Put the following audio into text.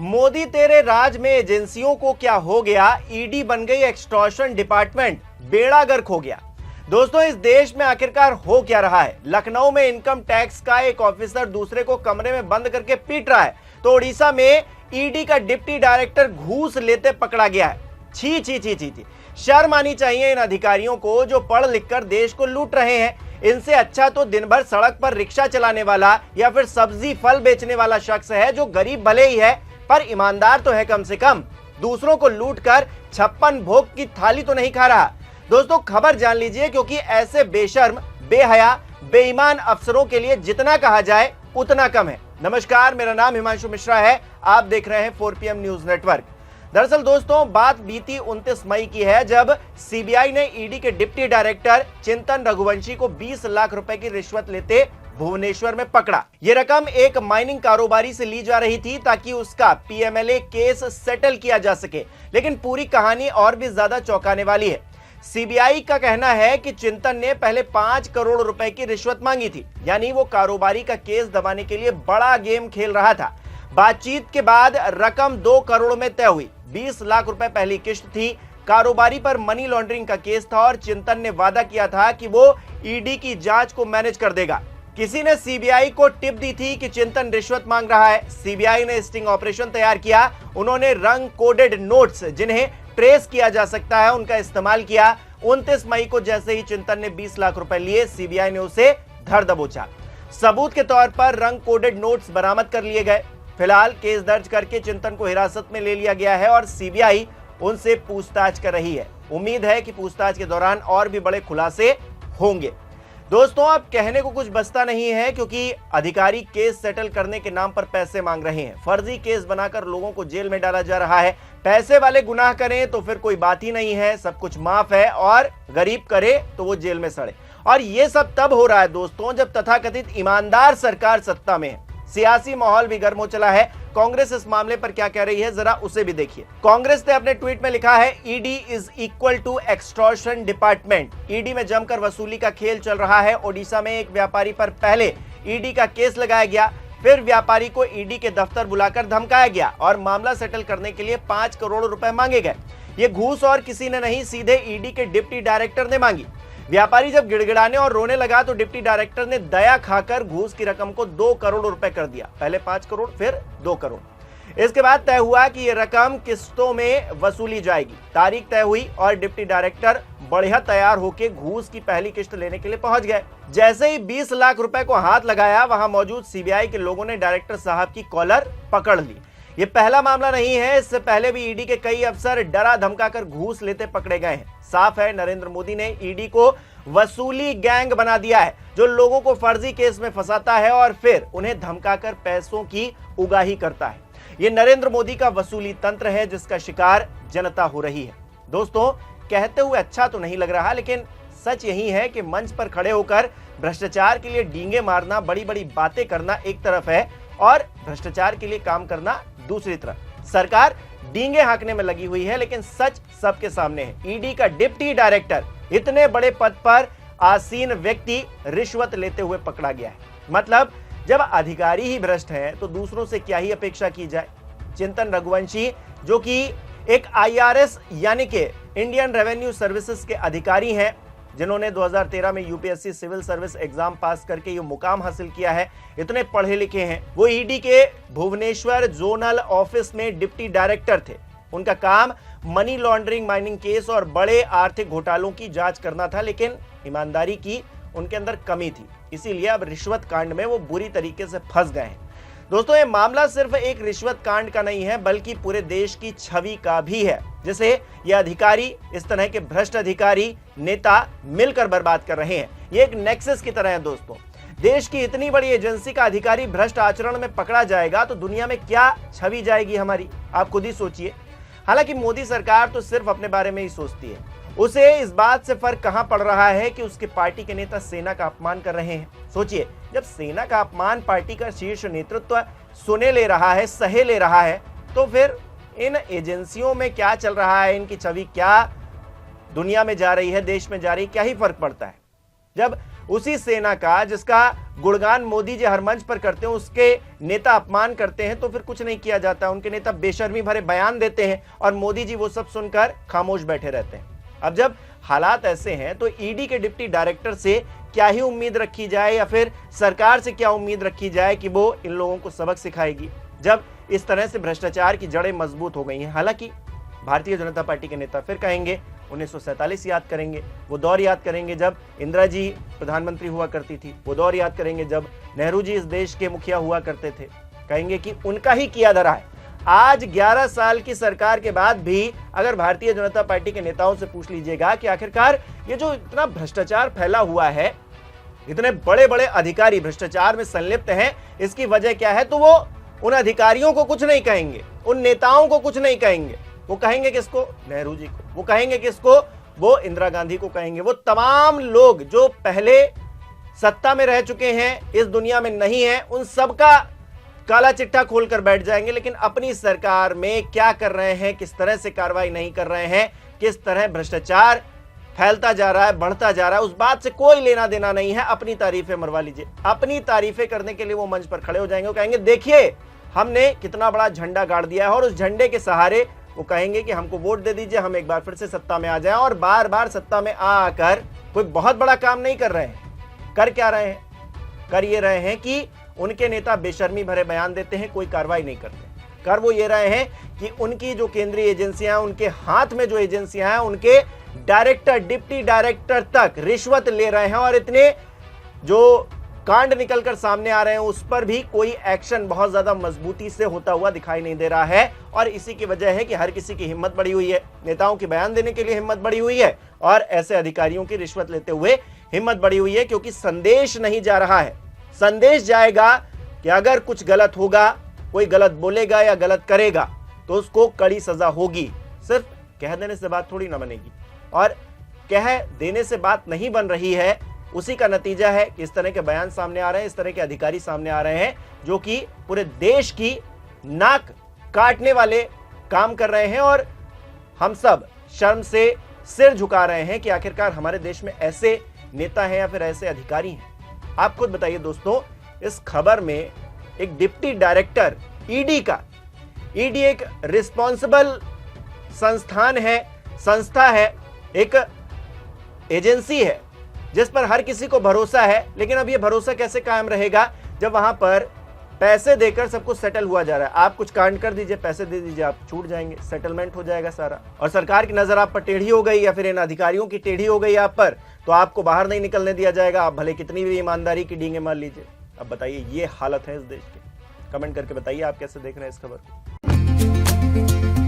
मोदी तेरे राज में एजेंसियों को क्या हो गया, ईडी बन गई एक्सटॉर्शन डिपार्टमेंट, बेड़ा गर्क हो गया। दोस्तों, इस देश में आखिरकार हो क्या रहा है? लखनऊ में इनकम टैक्स का एक ऑफिसर दूसरे को कमरे में बंद करके पीट रहा है, तो ओडिशा में ईडी का डिप्टी डायरेक्टर घूस लेते पकड़ा गया है। छी छी छी छी छी, शर्म आनी चाहिए इन अधिकारियों को जो पढ़ लिखकर देश को लूट रहे हैं। इनसे अच्छा तो दिन भर सड़क पर रिक्शा चलाने वाला या फिर सब्जी फल बेचने वाला शख्स है, जो गरीब भले ही है पर ईमानदार तो है कम से कम, दूसरों को लूटकर 56 भोग की थाली तो नहीं खा रहा। दोस्तों, खबर जान लीजिए, क्योंकि ऐसे बेशर्म, बेहया, बेईमान अफसरों के लिए जितना कहा जाए उतना कम है। नमस्कार, मेरा नाम हिमांशु मिश्रा है, आप देख रहे हैं 4PM न्यूज नेटवर्क। दरअसल दोस्तों, बात बीती 29 मई की है, जब सीबीआई ने ईडी के डिप्टी डायरेक्टर चिंतन रघुवंशी को 20 लाख रुपए की रिश्वत लेते भुवनेश्वर में पकड़ा। यह रकम एक माइनिंग कारोबारी से ली जा रही थी ताकि उसका पीएमएलए केस सेटल किया जा सके। लेकिन पूरी कहानी और भी ज्यादा चौंकाने वाली है। सीबीआई का कहना है कि चिंतन ने पहले 5 करोड़ रुपए की रिश्वत मांगी थी, यानी वो कारोबारी का केस दबाने के लिए बड़ा गेम खेल रहा था। बातचीत के बाद रकम 2 करोड़ में तय हुई। 20 लाख रुपए पहली किश्त थी। कारोबारी पर मनी लॉन्ड्रिंग का केस था और चिंतन ने वादा किया था कि वो ईडी की जांच को मैनेज कर देगा। किसी ने सीबीआई को टिप दी थी कि चिंतन रिश्वत मांग रहा है। सीबीआई ने स्टिंग ऑपरेशन तैयार किया। उन्होंने रंग कोडेड नोट्स, जिन्हें ट्रेस किया जा सकता है, उनका इस्तेमाल किया। 29 मई को जैसे ही चिंतन ने 20 लाख रुपए लिए, सीबीआई ने उसे धर दबोचा। सबूत के तौर पर रंग कोडेड नोट्स बरामद कर लिए गए। फिलहाल केस दर्ज करके चिंतन को हिरासत में ले लिया गया है और सीबीआई उनसे पूछताछ कर रही है। उम्मीद है कि पूछताछ के दौरान और भी बड़े खुलासे होंगे। दोस्तों, अब कहने को कुछ बचता नहीं है, क्योंकि अधिकारी केस सेटल करने के नाम पर पैसे मांग रहे हैं। फर्जी केस बनाकर लोगों को जेल में डाला जा रहा है। पैसे वाले गुनाह करें तो फिर कोई बात ही नहीं है, सब कुछ माफ है, और गरीब करे तो वो जेल में सड़े। और ये सब तब हो रहा है दोस्तों, जब तथाकथित ईमानदार सरकार सत्ता में है। सियासी माहौल भी गर्म हो चला है। कांग्रेस इस मामले पर क्या कह रही है, जरा उसे भी देखिए। कांग्रेस ने अपने ट्वीट में लिखा है, ED is equal to extortion department. ED में जमकर वसूली का खेल चल रहा है। ओडिशा में एक व्यापारी पर पहले ईडी का केस लगाया गया, फिर व्यापारी को ईडी के दफ्तर बुलाकर धमकाया गया और मामला सेटल करने के लिए 5 करोड़ रुपए मांगे गए। ये घूस और किसी ने नहीं, सीधे ईडी के डिप्टी डायरेक्टर ने मांगी। व्यापारी जब गिड़गिड़ाने और रोने लगा तो डिप्टी डायरेक्टर ने दया खाकर घूस की रकम को 2 करोड़ रुपए कर दिया। पहले 5 करोड़, फिर 2 करोड़। इसके बाद तय हुआ कि यह रकम किस्तों में वसूली जाएगी। तारीख तय हुई और डिप्टी डायरेक्टर बढ़िया तैयार होकर घूस की पहली किस्त लेने के लिए पहुंच गए। जैसे ही 20 लाख रुपए को हाथ लगाया, वहां मौजूद सीबीआई के लोगों ने डायरेक्टर साहब की कॉलर पकड़ ली। ये पहला मामला नहीं है, इससे पहले भी ईडी के कई अफसर डरा धमकाकर घूस लेते पकड़े गए हैं। साफ है, नरेंद्र मोदी ने ईडी को वसूली गैंग बना दिया है, जो लोगों को फर्जी केस में फंसाता है और फिर उन्हें धमकाकर पैसों की उगाही करता है। ये नरेंद्र मोदी का वसूली तंत्र है, जिसका शिकार जनता हो रही है। दोस्तों, कहते हुए अच्छा तो नहीं लग रहा, लेकिन सच यही है कि मंच पर खड़े होकर भ्रष्टाचार के लिए डींगे मारना, बड़ी बड़ी बातें करना एक तरफ है, और भ्रष्टाचार के लिए काम करना दूसरी तरफ। सरकार डींगे हाँकने में लगी हुई है, लेकिन सच सबके सामने है। ईडी का डिप्टी डायरेक्टर, इतने बड़े पद पर आसीन व्यक्ति, रिश्वत लेते हुए पकड़ा गया है। मतलब, जब अधिकारी ही भ्रष्ट हैं तो दूसरों से क्या ही अपेक्षा की जाए। चिंतन रघुवंशी, जो कि एक IRS यानी कि इंडियन रेवेन्यू सर्विसेज के अधिकारी हैं, जिन्होंने 2013 में UPSC civil service exam pass करके ये मुकाम हासिल किया है, इतने पढ़े लिखे हैं। वो ईडी के भुवनेश्वर जोनल ऑफिस में डिप्टी डायरेक्टर थे। उनका काम मनी लॉन्ड्रिंग, माइनिंग केस और बड़े आर्थिक घोटालों की जांच करना था, लेकिन ईमानदारी की उनके अंदर कमी थी। इसीलिए अब रिश्वत कांड में वो बुरी तरीके से फंस गए हैं। दोस्तों, ये मामला सिर्फ एक रिश्वत कांड का नहीं है, बल्कि पूरे देश की छवि का भी है, जिसे ये अधिकारी, इस तरह के भ्रष्ट अधिकारी, नेता मिलकर बर्बाद कर रहे हैं। ये एक नेक्सस की तरह है दोस्तों। देश की इतनी बड़ी एजेंसी का अधिकारी भ्रष्ट आचरण में पकड़ा जाएगा तो दुनिया में क्या छवि जाएगी हमारी, आप खुद ही सोचिए। हालांकि मोदी सरकार तो सिर्फ अपने बारे में ही सोचती है। उसे इस बात से फर्क कहां पड़ रहा है कि उसके पार्टी के नेता सेना का अपमान कर रहे हैं। सोचिए, जब सेना का अपमान पार्टी का शीर्ष नेतृत्व सुने ले रहा है, सहे ले रहा है, तो फिर इन एजेंसियों में क्या चल रहा है, इनकी छवि क्या दुनिया में जा रही है, देश में जा रही है, क्या ही फर्क पड़ता है। जब उसी सेना का, जिसका गुणगान मोदी जी हर मंच पर करते हैं, उसके नेता अपमान करते हैं तो फिर कुछ नहीं किया जाता। उनके नेता बेशर्मी भरे बयान देते हैं और मोदी जी वो सब सुनकर खामोश बैठे रहते हैं। अब जब हालात ऐसे हैं तो ईडी के डिप्टी डायरेक्टर से क्या ही उम्मीद रखी जाए या फिर सरकार से क्या उम्मीद रखी जाए कि वो इन लोगों को सबक सिखाएगी, जब इस तरह से भ्रष्टाचार की जड़ें मजबूत हो गई हैं। हालांकि भारतीय जनता पार्टी के नेता फिर कहेंगे 1947 याद करेंगे, वो दौर याद करेंगे जब इंदिरा जी प्रधानमंत्री हुआ करती थी, वो दौर याद करेंगे जब नेहरू जी इस देश के मुखिया हुआ करते थे। कहेंगे कि उनका ही किया धरा है। आज 11 साल की सरकार के बाद भी अगर भारतीय जनता पार्टी के नेताओं से पूछ लीजिएगा कि आखिरकार ये जो इतना भ्रष्टाचार फैला हुआ है, इतने बड़े बड़े अधिकारी भ्रष्टाचार में संलिप्त हैं, इसकी वजह क्या है, तो वो उन अधिकारियों को कुछ नहीं कहेंगे, उन नेताओं को कुछ नहीं कहेंगे। वो कहेंगे किसको? नेहरू जी को। वो कहेंगे किसको? वो इंदिरा गांधी को कहेंगे। वो तमाम लोग जो पहले सत्ता में रह चुके हैं, इस दुनिया में नहीं है, उन सबका काला चिट्ठा खोलकर बैठ जाएंगे। लेकिन अपनी सरकार में क्या कर रहे हैं, किस तरह से कार्रवाई नहीं कर रहे हैं, किस तरह भ्रष्टाचार फैलता जा रहा है, बढ़ता जा रहा है, उस बात से कोई लेना देना नहीं है। अपनी तारीफें मरवा लीजिए। अपनी तारीफें करने के लिए वो मंच पर खड़े हो जाएंगे, वो कहेंगे देखिए हमने कितना बड़ा झंडा गाड़ दिया है, और उस झंडे के सहारे वो कहेंगे कि हमको वोट दे दीजिए, हम एक बार फिर से सत्ता में आ जाएं। और बार बार सत्ता में आकर कोई बहुत बड़ा काम नहीं कर रहे हैं। कर क्या रहे हैं? कर ये रहे हैं कि उनके नेता बेशर्मी भरे बयान देते हैं, कोई कार्रवाई नहीं करते। कर वो ये रहे हैं कि उनकी जो केंद्रीय एजेंसियां, उनके हाथ में जो एजेंसियां हैं, उनके डायरेक्टर, डिप्टी डायरेक्टर तक रिश्वत ले रहे हैं, और इतने जो कांड निकलकर सामने आ रहे हैं उस पर भी कोई एक्शन बहुत ज्यादा मजबूती से होता हुआ दिखाई नहीं दे रहा है। और इसी की वजह है कि हर किसी की हिम्मत बढ़ी हुई है, नेताओं की बयान देने के लिए हिम्मत बढ़ी हुई है, और ऐसे अधिकारियों की रिश्वत लेते हुए हिम्मत बढ़ी हुई है, क्योंकि संदेश नहीं जा रहा है। संदेश जाएगा कि अगर कुछ गलत होगा, कोई गलत बोलेगा या गलत करेगा तो उसको कड़ी सजा होगी। सिर्फ कह देने से बात थोड़ी ना बनेगी, और कह देने से बात नहीं बन रही है। उसी का नतीजा है कि इस तरह के बयान सामने आ रहे हैं, इस तरह के अधिकारी सामने आ रहे हैं जो कि पूरे देश की नाक काटने वाले काम कर रहे हैं। और हम सब शर्म से सिर झुका रहे हैं कि आखिरकार हमारे देश में ऐसे नेता हैं या फिर ऐसे अधिकारी हैं। आप खुद बताइए दोस्तों, इस खबर में एक डिप्टी डायरेक्टर ईडी का, ईडी एक रिस्पॉन्सिबल संस्थान है, संस्था है, एक एजेंसी है जिस पर हर किसी को भरोसा है। लेकिन अब यह भरोसा कैसे कायम रहेगा जब वहां पर पैसे देकर सब कुछ सेटल हुआ जा रहा है? आप कुछ कांड कर दीजिए, पैसे दे दीजिए, आप छूट जाएंगे, सेटलमेंट हो जाएगा सारा। और सरकार की नजर आप पर टेढ़ी हो गई या फिर इन अधिकारियों की टेढ़ी हो गई आप पर, तो आपको बाहर नहीं निकलने दिया जाएगा, आप भले कितनी भी ईमानदारी की डींगे मार लीजिए। अब बताइए, ये हालत है इस देश की। कमेंट करके बताइए आप कैसे देख रहे हैं इस खबर को।